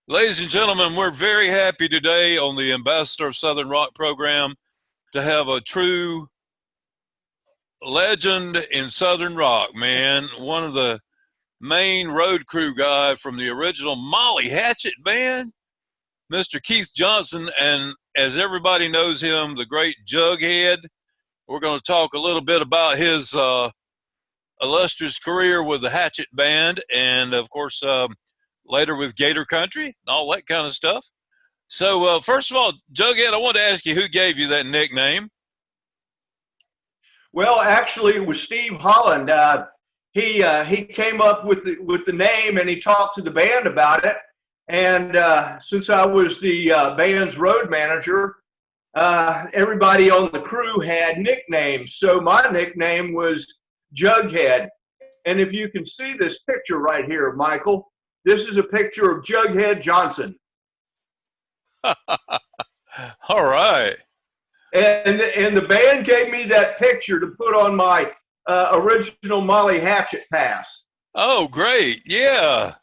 Ladies and gentlemen, we're very happy today on the Ambassador of Southern Rock program to have a true legend in Southern Rock, man. One of the main road crew guy from the original Molly Hatchet band, Mr. Keith Johnson, and as everybody knows him, the great Jughead. We're going to talk a little bit about his illustrious career with the Hatchet band and, of course, later with Gator Country and all that kind of stuff. So, first of all, Jughead, I wanted to ask you who gave you that nickname. Well, actually, it was Steve Holland. He came up with the name, and he talked to the band about it. And since I was the band's road manager, everybody on the crew had nicknames. So my nickname was Jughead. And if you can see this picture right here, Michael, this is a picture of Jughead Johnson. All right. And the band gave me that picture to put on my original Molly Hatchet pass. Oh, great. Yeah.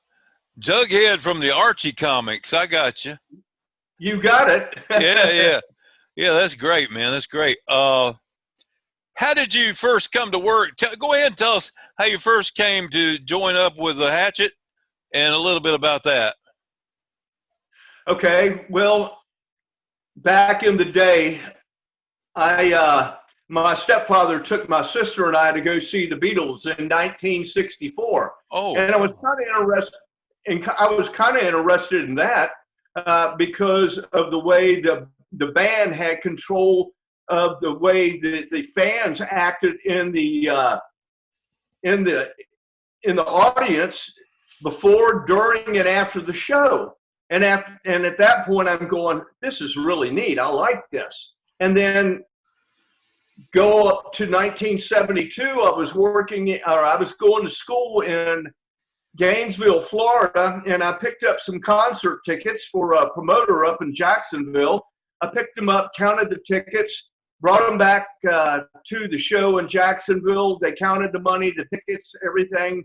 Jughead from the Archie comics. I got you. You got it. Yeah. Yeah, that's great, man. That's great. How did you first come to work? Go ahead and tell us how you first came to join up with the Hatchet and a little bit about that. Okay. Well, back in the day, my stepfather took my sister and I to go see the Beatles in 1964. Oh. And I was kind of interested in that because of the way the band had control of the way the fans acted in the audience before, during, and after the show. And at that point, I'm going, this is really neat. I like this. And then go up to 1972. I was going to school in Gainesville, Florida, and I picked up some concert tickets for a promoter up in Jacksonville. I picked them up, counted the tickets, brought them back to the show in Jacksonville. They counted the money, the tickets, everything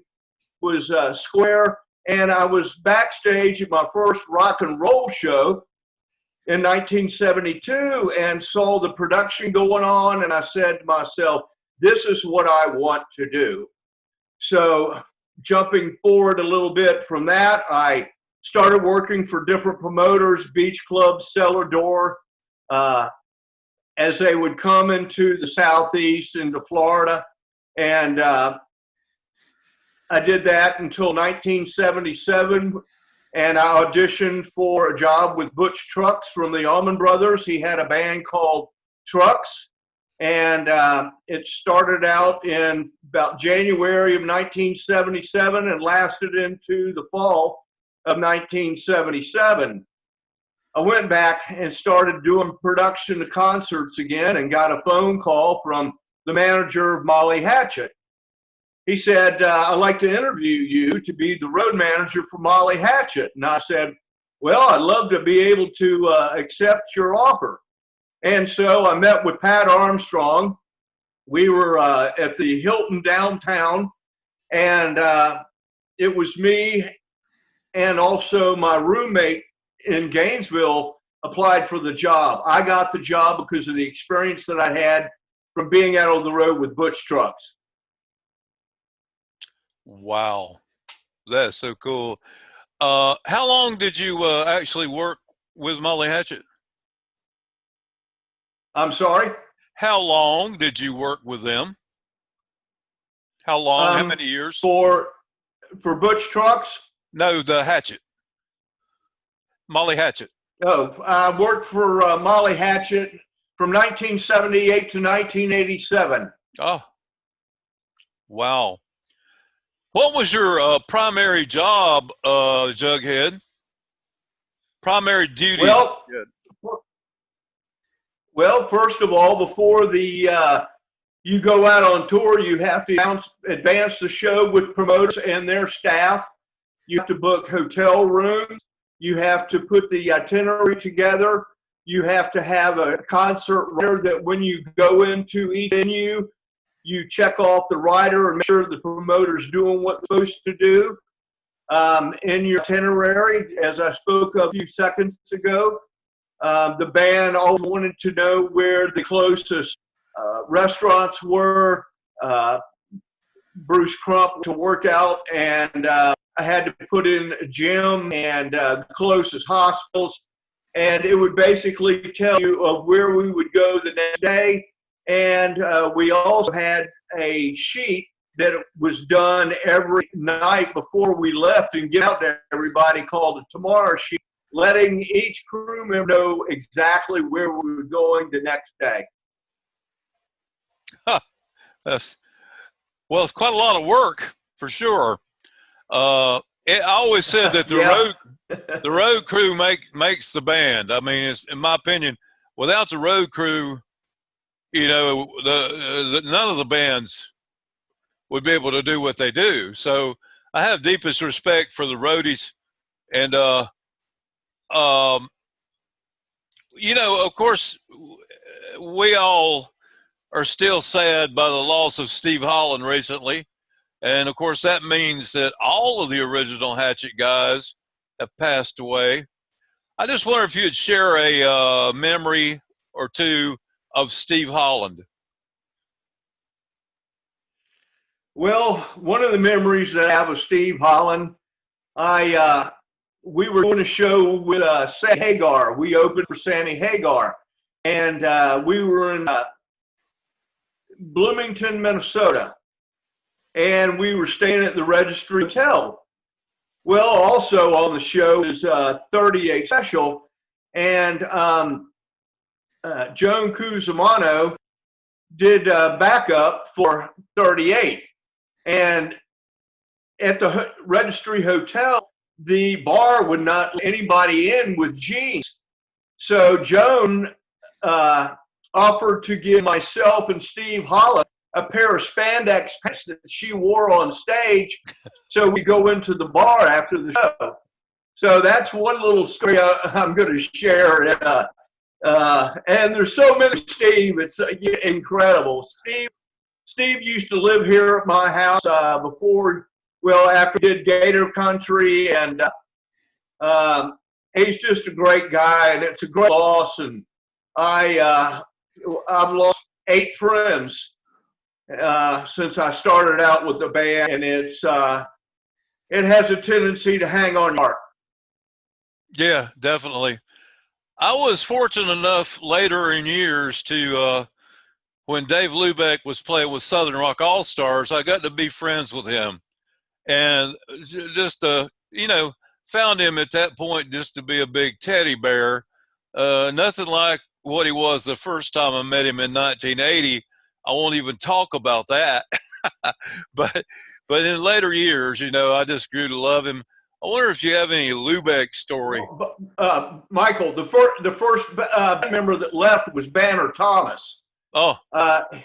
was square. And I was backstage at my first rock and roll show in 1972 and saw the production going on. And I said to myself, this is what I want to do. So jumping forward a little bit from that, I started working for different promoters, beach clubs, cellar door, as they would come into the Southeast, into Florida. And I did that until 1977, and I auditioned for a job with Butch Trucks from the Allman Brothers. He had a band called Trucks, and it started out in about January of 1977 and lasted into the fall of 1977. I went back and started doing production of concerts again and got a phone call from the manager of Molly Hatchet. He said, I'd like to interview you to be the road manager for Molly Hatchet. And I said, well, I'd love to be able to accept your offer. And so I met with Pat Armstrong. We were at the Hilton downtown, and it was me and also my roommate in Gainesville applied for the job. I got the job because of the experience that I had from being out on the road with Butch Trucks. Wow. That's so cool. How long did you actually work with Molly Hatchet? I'm sorry? How long did you work with them? How long? How many years? For Butch Trucks? No, the Hatchet. Molly Hatchet. Oh, I worked for Molly Hatchet from 1978 to 1987. Oh, wow. What was your primary job, Jughead? Primary duty? Well, first of all, before you go out on tour, you have to advance the show with promoters and their staff. You have to book hotel rooms. You have to put the itinerary together. You have to have a concert writer that when you go into each venue, you check off the rider and make sure the promoter's doing what they're supposed to do. in your itinerary, as I spoke a few seconds ago. The band always wanted to know where the closest restaurants were. Bruce Crump to work out, and I had to put in a gym and the closest hospitals, and it would basically tell you of where we would go the next day. And we also had a sheet that was done every night before we left and get out there, everybody, called the Tomorrow Sheet, letting each crew member know exactly where we were going the next day. Huh. Well, it's quite a lot of work for sure. I always said that the road crew makes the band. I mean, it's, in my opinion, without the road crew, you know, none of the bands would be able to do what they do. So I have deepest respect for the roadies, and you know, of course, we all are still sad by the loss of Steve Holland recently. And of course, that means that all of the original Hatchet guys have passed away. I just wonder if you'd share a memory or two of Steve Holland. Well, one of the memories that I have of Steve Holland, we were doing a show with Sammy Hagar. We opened for Sammy Hagar, and we were in Bloomington, Minnesota, and we were staying at the Registry Hotel. Well, also on the show is 38 Special, and Joan Cusimano did backup for 38. And at the Registry Hotel, the bar would not let anybody in with jeans. So Joan offered to give myself and Steve Holland a pair of spandex pants that she wore on stage, so we go into the bar after the show. So that's one little story I'm going to share. And there's so many Steve, it's incredible. Steve used to live here at my house after he did Gator Country, and he's just a great guy, and it's a great loss. And I've lost 8 friends since I started out with the band, and it has a tendency to hang on your heart. Yeah, definitely. I was fortunate enough later in years to, when Dave Lubeck was playing with Southern Rock All-Stars, I got to be friends with him. And just, you know, found him at that point just to be a big teddy bear. Nothing like what he was the first time I met him in 1980. I won't even talk about that. but in later years, you know, I just grew to love him. I wonder if you have any Lubeck story. Michael, the first member that left was Banner Thomas. Oh.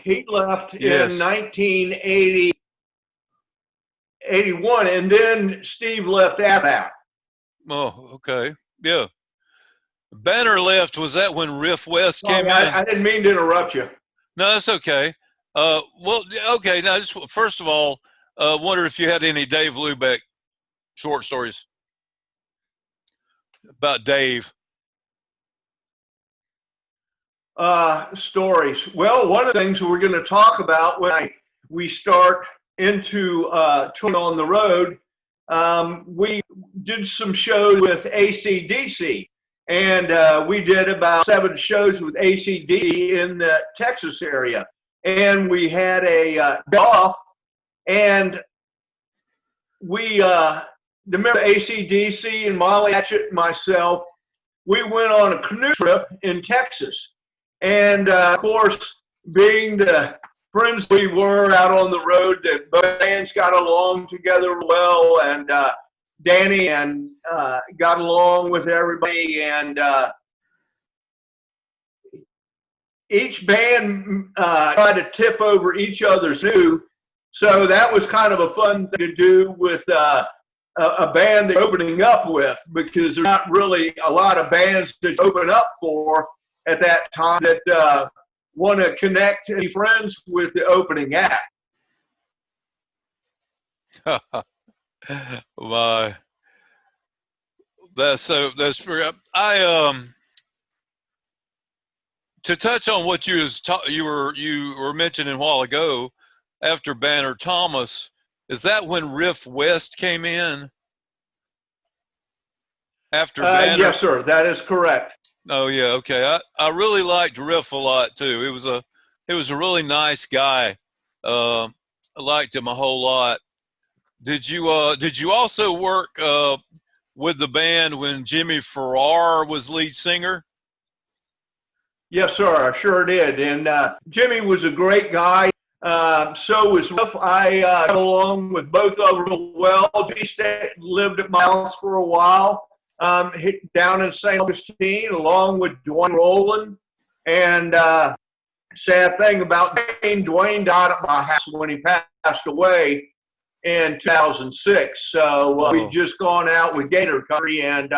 He left in 1981, and then Steve left after that. Oh, okay. Yeah. Banner left, was that when Riff West came in? I didn't mean to interrupt you. No, that's okay. Well, okay. Now, just first of all, wonder if you had any Dave Lubeck short stories about Dave. Stories. Well, one of the things we're going to talk about when we start into touring on the road, we did some shows with AC/DC, and we did about 7 shows with AC/DC in the Texas area, and we had a off, and we the member AC/DC and Molly Hatchet and myself, we went on a canoe trip in Texas. And of course, being the friends we were out on the road, that both bands got along together well, and Danny and got along with everybody, and each band tried to tip over each other's canoe. So that was kind of a fun thing to do with a band they're opening up with, because there's not really a lot of bands to open up for at that time that want to connect any friends with the opening act. My, that's to touch on what you were mentioning a while ago, after Banner Thomas, is that when Riff West came in? After Banner? Yes, sir. That is correct. Oh yeah, okay. I really liked Riff a lot too. He was a really nice guy. I liked him a whole lot. Did you also work with the band when Jimmy Farrar was lead singer? Yes, sir. I sure did. And Jimmy was a great guy. So was Riff. I got along with both of them real well. He lived at my house for a while. Down in St. Augustine, along with Dwayne Roland. And sad thing about Dwayne died at my house when he passed away in 2006. So we'd just gone out with Gator Country, and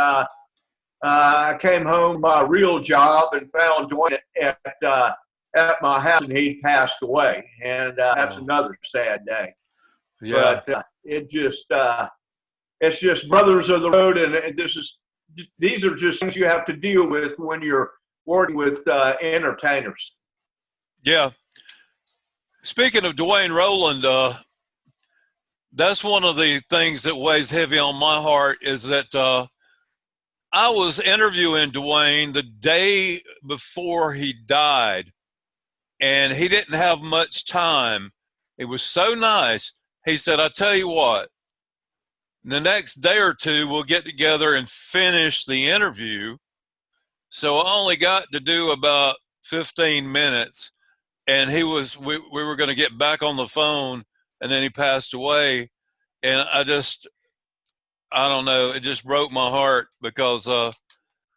I came home my real job and found Dwayne at my house, and he passed away. And that's another sad day. Yeah. But it's just brothers of the road, and these are just things you have to deal with when you're working with entertainers. Yeah. Speaking of Dwayne Roland, that's one of the things that weighs heavy on my heart, is that I was interviewing Dwayne the day before he died, and he didn't have much time. It was so nice. He said, "I tell you what, the next day or two, we'll get together and finish the interview." So I only got to do about 15 minutes, and we were going to get back on the phone, and then he passed away. And I don't know, it just broke my heart because,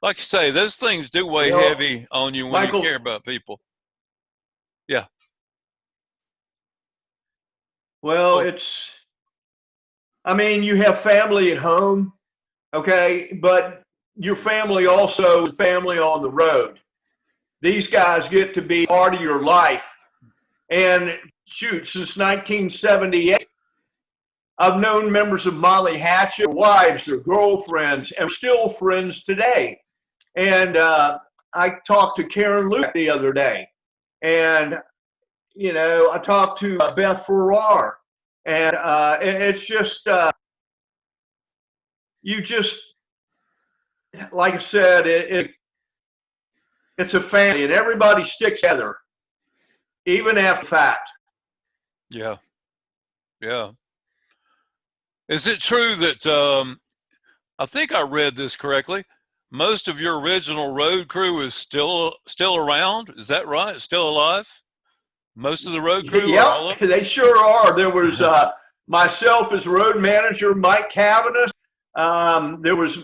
like you say, those things do weigh heavy on you when Michael, you care about people. Yeah. Well, you have family at home, okay, but your family also is family on the road. These guys get to be part of your life. And shoot, since 1978, I've known members of Molly Hatchet, their wives, their girlfriends, and still friends today. And I talked to Karen Lubeck the other day, and I talked to Beth Farrar, and it's just like I said, it's a family, and everybody sticks together, even after the fact. Yeah, yeah. Is it true that I think I read this correctly? Most of your original road crew is still around. Is that right? Still alive? Most of the road crew? Yeah, they sure are. There was myself as road manager, Mike Cavanis. There was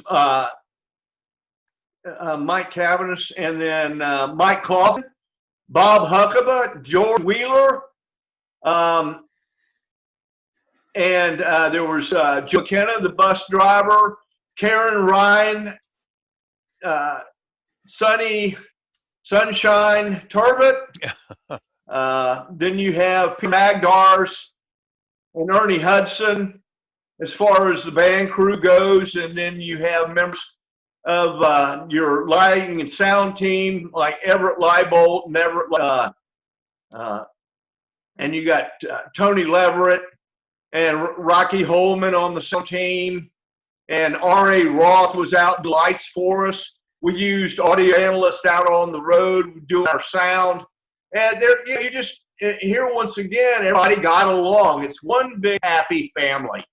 Mike Cavanis, and then Mike Coffin, Bob Huckabee, George Wheeler, and there was Joe McKenna, the bus driver, Karen Ryan, Sunshine Turbot. Then you have Pete Magdars and Ernie Hudson as far as the band crew goes. And then you have members of your lighting and sound team like Everett Leibold and and you got Tony Leverett and Rocky Holman on the sound team. And R.A. Roth was out the lights for us. We used audio analysts out on the road doing our sound. And you just here once again, everybody got along. It's one big happy family.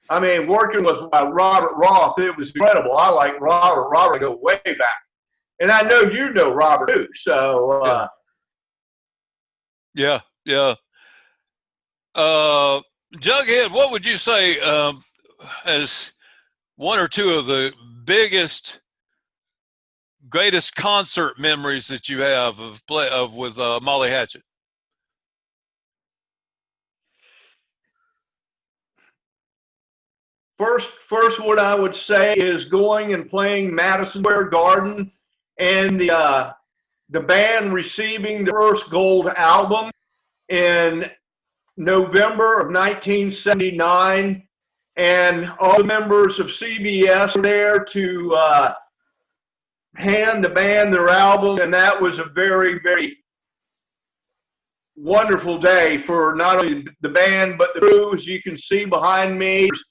I mean, working with Robert Roth, it was incredible. I like Robert. Robert go way back, and I know you know Robert too. So yeah. Jughead, what would you say as one or two of the greatest concert memories that you have with Molly Hatchet? First, what I would say is going and playing Madison Square Garden, and the band receiving the first gold album in November of 1979. and all the members of CBS were there to hand the band their album, and that was a very, very wonderful day for not only the band but the crew. As you can see behind me, there's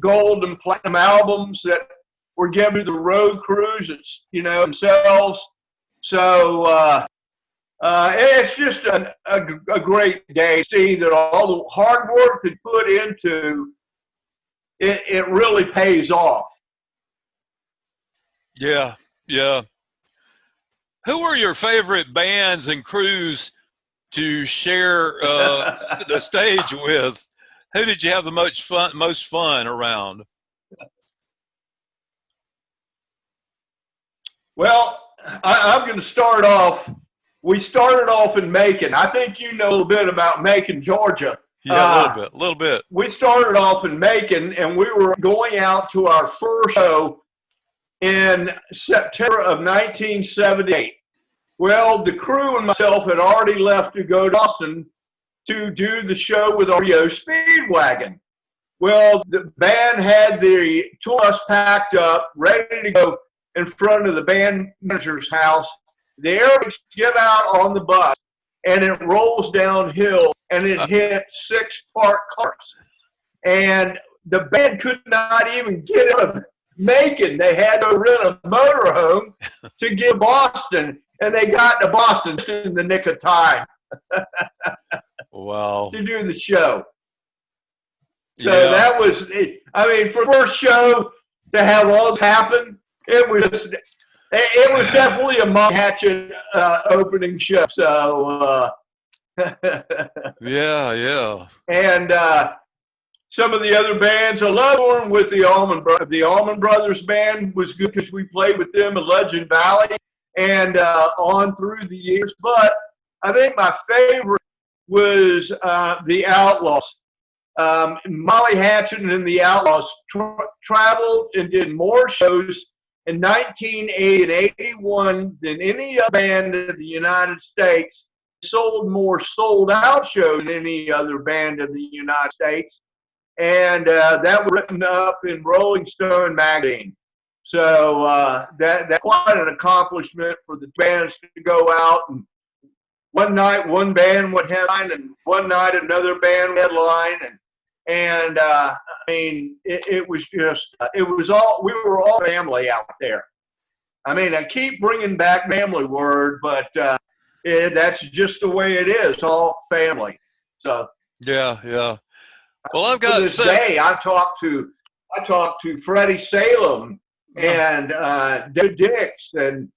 gold and platinum albums that were given to the road crews, themselves. So it's just a great day to see that all the hard work they put into it really pays off. Yeah, yeah. Who are your favorite bands and crews to share the stage with? Who did you have the most fun around? Well, I'm going to start off. We started off in Macon. I think you know a little bit about Macon, Georgia. Yeah, a little bit. We started off in Macon, and we were going out to our first show in September of 1978. Well, the crew and myself had already left to go to Boston to do the show with REO Speedwagon. Well, the band had the tour bus packed up, ready to go in front of the band manager's house. The airbags get out on the bus, and it rolls downhill, and it hit 6 parked cars. And the band could not even get out of Macon. They had to rent a motorhome to get to Boston, and they got to Boston in the nick of time. Wow. To do the show. So yeah. That was, for the first show to have all this happen, it was definitely a Molly Hatchet opening show. So yeah. And some of the other bands, I love one with the Allman Brothers. The Allman Brothers band was good because we played with them in Legend Valley and on through the years. But I think my favorite was the Outlaws. Molly Hatchet and the Outlaws traveled and did more shows in 1980 and 81 than any other band in the United States. Sold more sold-out shows than any other band in the United States. And that was written up in Rolling Stone magazine. So that's quite an accomplishment for the bands to go out. And one night, one band would headline, and one night another band would headline. And it was just, we were all family out there. I keep bringing back family word, but that's just the way it is, all family. So yeah. Well, I've got to this day, I talked to Freddie Salem and David Dix and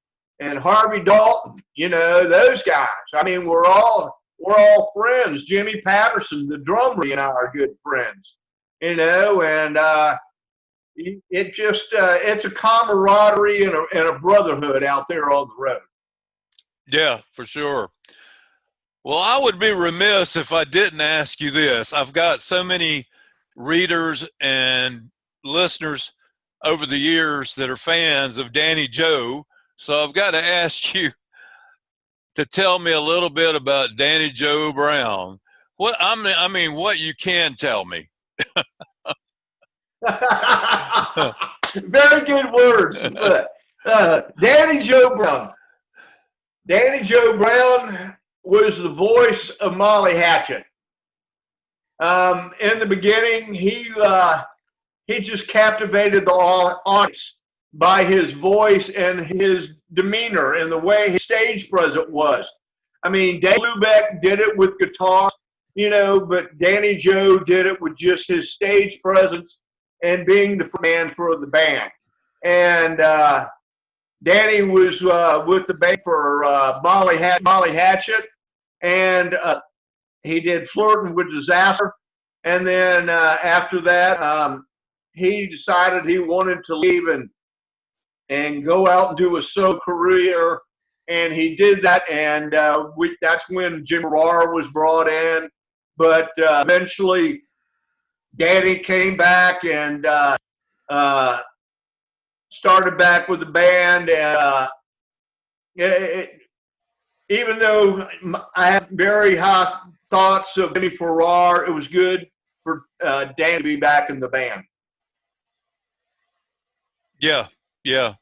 Harvey Dalton. Those guys. We're all friends. Jimmy Patterson, the drummer, and I are good friends. And it's a camaraderie and a brotherhood out there on the road. Yeah, for sure. Well, I would be remiss if I didn't ask you this. I've got so many readers and listeners over the years that are fans of Danny Joe, so I've got to ask you to tell me a little bit about Danny Joe Brown. What you can tell me. Very good words. Danny Joe Brown. Danny Joe Brown was the voice of Molly Hatchet. In the beginning, he just captivated the audience by his voice and his demeanor and the way his stage presence was. Dave Lubeck did it with guitar, but Danny Joe did it with just his stage presence and being the man for the band. And Danny was with the band for Molly Hatchet, and he did Flirting with Disaster. And then after that, he decided he wanted to leave and go out and do a solo career, and he did that. And that's when Jim Farrar was brought in. But eventually, Danny came back and started back with the band. And even though I have very high thoughts of Jimmy Farrar, it was good for Dan to be back in the band. Yeah, yeah.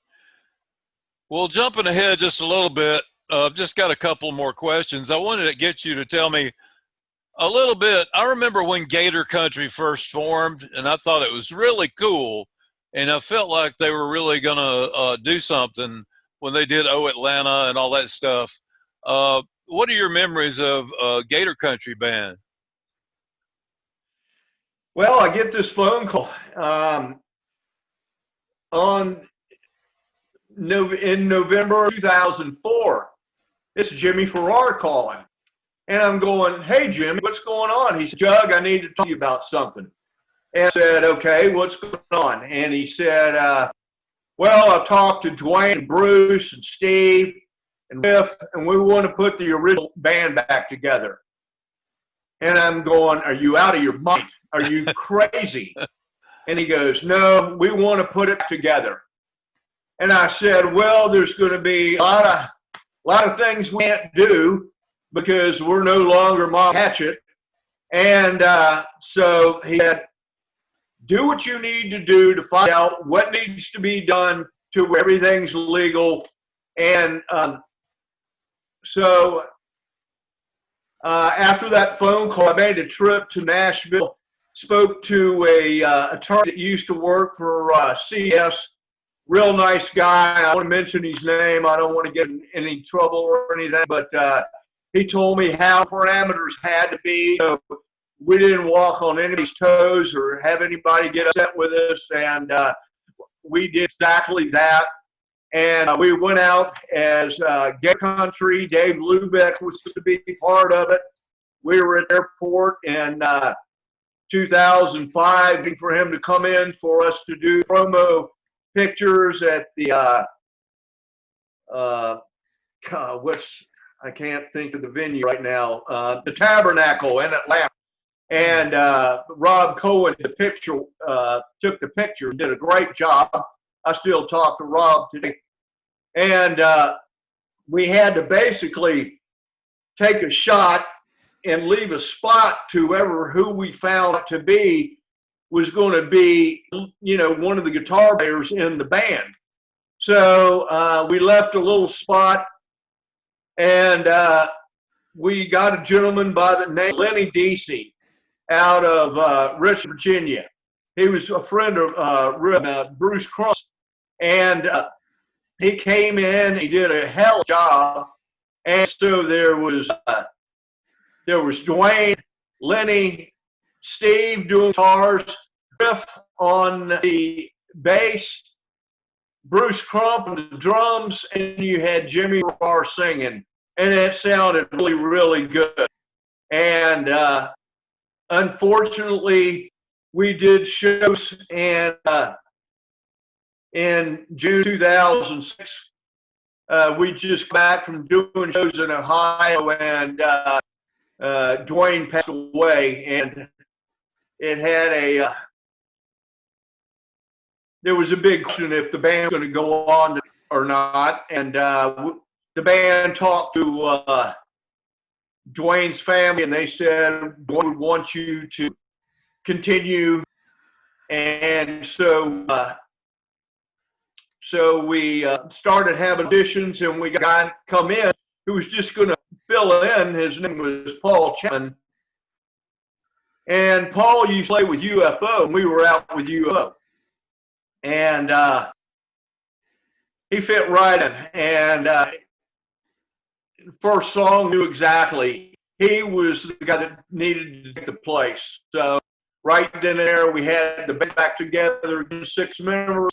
Well, jumping ahead just a little bit, I've just got a couple more questions. I wanted to get you to tell me a little bit. I remember when Gator Country first formed, and I thought it was really cool, and I felt like they were really going to do something when they did Oh Atlanta and all that stuff. What are your memories of Gator Country Band? Well, I get this phone call in November 2004. It's Jimmy Farrar calling. And I'm going, hey, Jimmy, what's going on? He said, Jug, I need to talk to you about something. And I said, okay, what's going on? And he said, well, I've talked to Dwayne and Bruce and Steve and Riff, and we want to put the original band back together. And I'm going, are you out of your mind? Are you crazy? And he goes, no, we want to put it together. And I said, well, there's going to be a lot of things we can't do because we're no longer Molly Hatchet. And so he said, do what you need to do to find out what needs to be done to where everything's legal. And so after that phone call, I made a trip to Nashville, spoke to a attorney that used to work for CS, real nice guy. I want to mention his name. I don't want to get in any trouble or anything, but he told me how parameters had to be. So we didn't walk on anybody's toes or have anybody get upset with us, and we did exactly that. And we went out as Gator Country. Dave Lubeck was to be part of it. We were at the airport in 2005 waiting for him to come in for us to do promo pictures at the I can't think of the venue right now, the Tabernacle in Atlanta. And Rob Cohen took the picture and did a great job. I still talk to Rob today. And we had to basically take a shot and leave a spot to who we found to be was going to be, one of the guitar players in the band. So we left a little spot, and we got a gentleman by the name of Lenny Deasy out of Richmond, Virginia. He was a friend of Bruce Cross, and he came in. He did a hell of a job, and so there was Dwayne, Lenny, Steve doing guitars, Riff on the bass, Bruce Crump on the drums, and you had Jimmy Farrar singing, and it sounded really, really good. And unfortunately, we did shows in June 2006. We just got back from doing shows in Ohio, and Dwayne passed away, and it had there was a big question if the band was going to go on or not, and the band talked to Dwayne's family, and they said, Dwayne would want you to continue, and so we started having auditions, and we got a guy come in who was just going to fill in. His name was Paul Chapman. And Paul used to play with UFO, and we were out with UFO. And he fit right in. And first song, knew exactly. He was the guy that needed to take the place. So right then and there, we had the band back together, 6 members.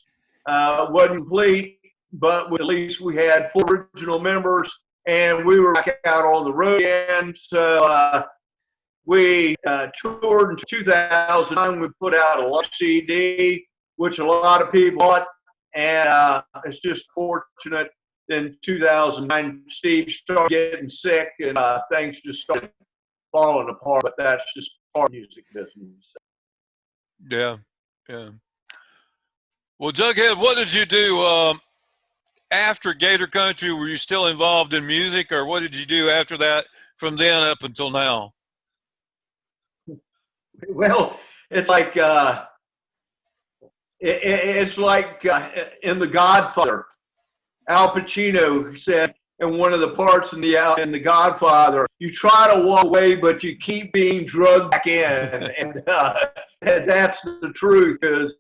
Wasn't complete, but at least we had 4 original members, and we were back out on the road again. So we toured in 2009. We put out a live CD, which a lot of people bought, and it's just fortunate. In 2009, Steve started getting sick, and things just started falling apart. But that's just part of the music business. Yeah, yeah. Well, Jughead, what did you do after Gator Country? Were you still involved in music, or what did you do after that from then up until now? Well, it's like it's like in The Godfather, Al Pacino said in one of the parts in the Godfather, you try to walk away, but you keep being drugged back in, and that's the truth. Because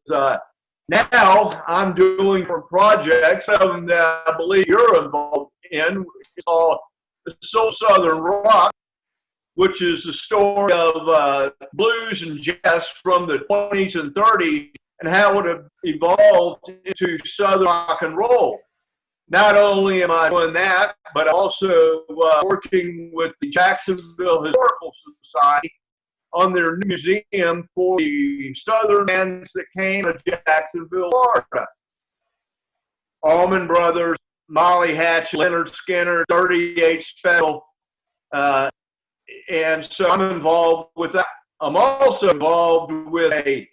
now I'm doing for projects, some of them that I believe you're involved in. It's called Soul Southern Rock, which is the story of blues and jazz from the 20s and 30s and how it evolved into Southern rock and roll. Not only am I doing that, but also working with the Jacksonville Historical Society on their new museum for the Southern bands that came to Jacksonville, Florida. Allman Brothers, Molly Hatchet, Leonard Skinner, 38 Special, and so I'm involved with that. I'm also involved with a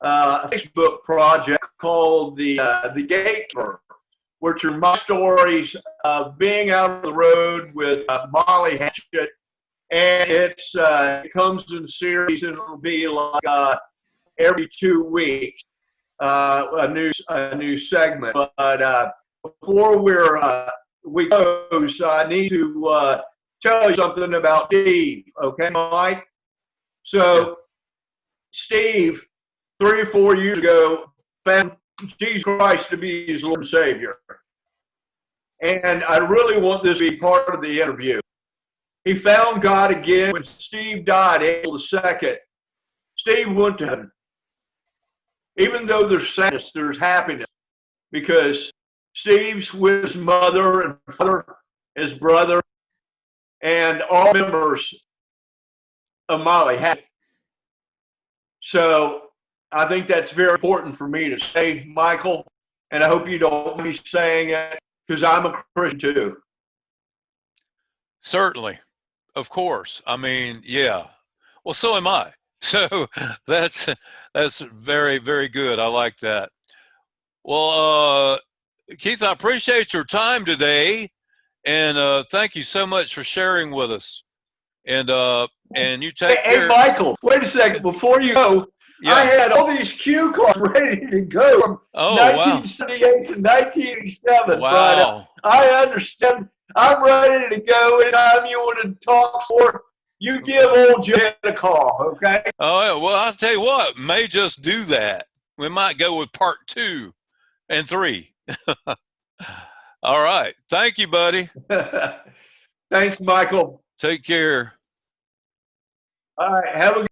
Facebook project called the Gator, which are my stories of being out on the road with Molly Hatchet, and it comes in series, and it'll be like every 2 weeks a new segment. But before we close, I need to tell you something about Steve, okay, Mike? So, Steve, 3 or 4 years ago, found Jesus Christ to be his Lord and Savior. And I really want this to be part of the interview. He found God again when Steve died, April the 2nd. Steve went to heaven. Even though there's sadness, there's happiness, because Steve's with his mother and father, his brother, and all members of Molly Hatchet. So I think that's very important for me to say, Michael, and I hope you don't mind me saying it, because I'm a Christian too. Certainly. Of course. I mean, yeah. Well, so am I. So that's very, very good. I like that. Well, Keith, I appreciate your time today. And thank you so much for sharing with us. And you take care. Hey, Michael, wait a second. Before you go, yeah. I had all these cue cards ready to go from 1978 to 1987. Wow. But I understand. I'm ready to go. Anytime you want to talk for, you give old Jughead a call, okay? Oh, yeah. Well, I'll tell you what. May just do that. We might go with part 2 and 3. All right. Thank you, buddy. Thanks, Michael. Take care. All right. Have a good